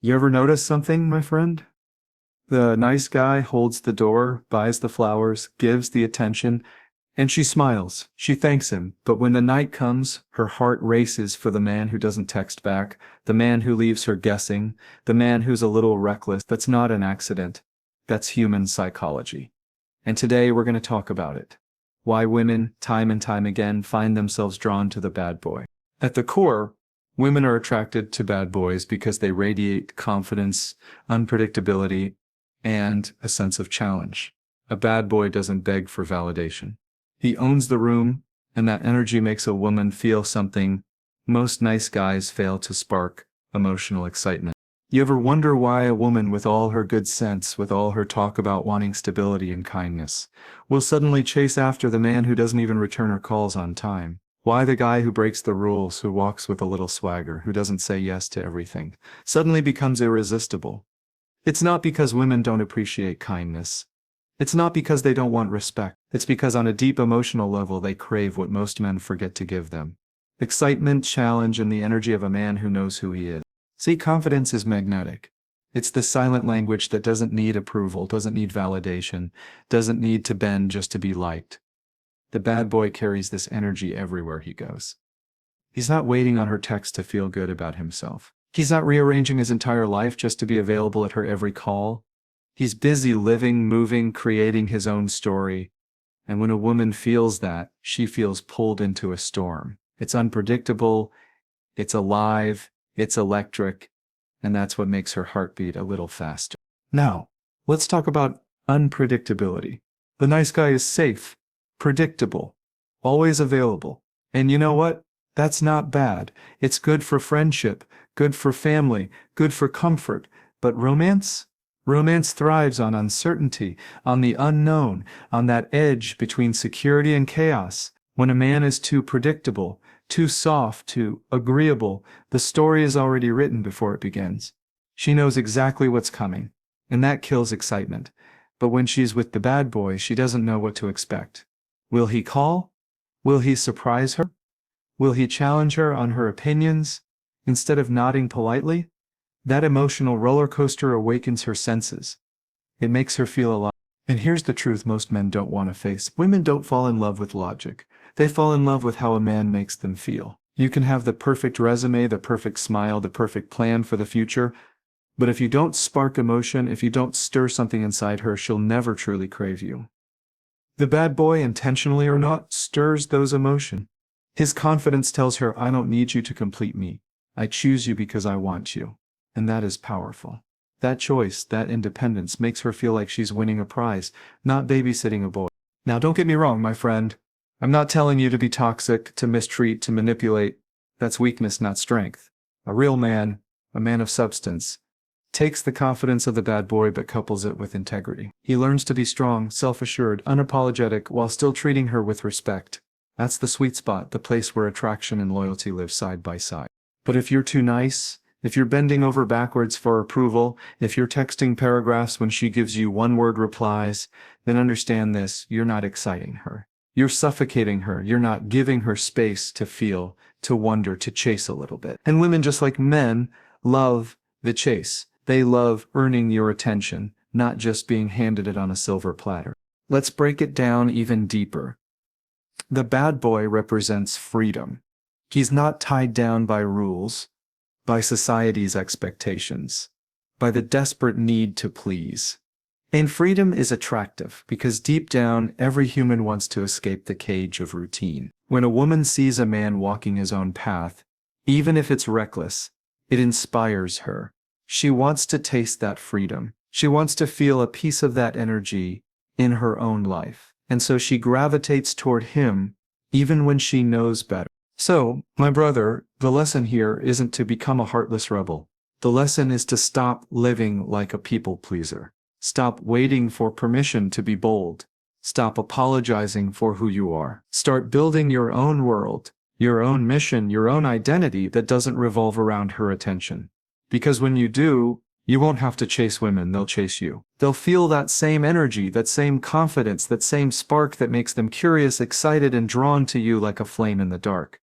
You ever notice something, my friend? The nice guy holds the door, buys the flowers, gives the attention, and she smiles. She thanks him. But when the night comes, her heart races for the man who doesn't text back, the man who leaves her guessing, the man who's a little reckless. That's not an accident. That's human psychology. And today we're going to talk about it. Why women, time and time again, find themselves drawn to the bad boy. At the core, women are attracted to bad boys because they radiate confidence, unpredictability, and a sense of challenge. A bad boy doesn't beg for validation. He owns the room, and that energy makes a woman feel something most nice guys fail to spark: emotional excitement. You ever wonder why a woman with all her good sense, with all her talk about wanting stability and kindness, will suddenly chase after the man who doesn't even return her calls on time? Why the guy who breaks the rules, who walks with a little swagger, who doesn't say yes to everything, suddenly becomes irresistible? It's not because women don't appreciate kindness. It's not because they don't want respect. It's because on a deep emotional level they crave what most men forget to give them: excitement, challenge, and the energy of a man who knows who he is. See, confidence is magnetic. It's the silent language that doesn't need approval, doesn't need validation, doesn't need to bend just to be liked. The bad boy carries this energy everywhere he goes. He's not waiting on her text to feel good about himself. He's not rearranging his entire life just to be available at her every call. He's busy living, moving, creating his own story. And when a woman feels that, she feels pulled into a storm. It's unpredictable, it's alive, it's electric, and that's what makes her heart beat a little faster. Now, let's talk about unpredictability. The nice guy is safe, predictable, always available. And you know what? That's not bad. It's good for friendship, good for family, good for comfort. But romance? Romance thrives on uncertainty, on the unknown, on that edge between security and chaos. When a man is too predictable, too soft, too agreeable, the story is already written before it begins. She knows exactly what's coming, and that kills excitement. But when she's with the bad boy, she doesn't know what to expect. Will he call? Will he surprise her? Will he challenge her on her opinions instead of nodding politely? That emotional roller coaster awakens her senses. It makes her feel alive. And here's the truth most men don't want to face. Women don't fall in love with logic. They fall in love with how a man makes them feel. You can have the perfect resume, the perfect smile, the perfect plan for the future, but if you don't spark emotion, if you don't stir something inside her, she'll never truly crave you. The bad boy, intentionally or not, stirs those emotions. His confidence tells her, I don't need you to complete me. I choose you because I want you. And that is powerful. That choice, that independence, makes her feel like she's winning a prize, not babysitting a boy. Now don't get me wrong, my friend. I'm not telling you to be toxic, to mistreat, to manipulate. That's weakness, not strength. A real man, a man of substance, takes the confidence of the bad boy but couples it with integrity. He learns to be strong, self-assured, unapologetic, while still treating her with respect. That's the sweet spot, the place where attraction and loyalty live side by side. But if you're too nice, if you're bending over backwards for approval, if you're texting paragraphs when she gives you one-word replies, then understand this: you're not exciting her. You're suffocating her. You're not giving her space to feel, to wonder, to chase a little bit. And women, just like men, love the chase. They love earning your attention, not just being handed it on a silver platter. Let's break it down even deeper. The bad boy represents freedom. He's not tied down by rules, by society's expectations, by the desperate need to please. And freedom is attractive because deep down, every human wants to escape the cage of routine. When a woman sees a man walking his own path, even if it's reckless, it inspires her. She wants to taste that freedom. She wants to feel a piece of that energy in her own life. And so she gravitates toward him, even when she knows better. So, my brother, the lesson here isn't to become a heartless rebel. The lesson is to stop living like a people pleaser. Stop waiting for permission to be bold. Stop apologizing for who you are. Start building your own world, your own mission, your own identity that doesn't revolve around her attention. Because when you do, you won't have to chase women, they'll chase you. They'll feel that same energy, that same confidence, that same spark that makes them curious, excited, and drawn to you like a flame in the dark.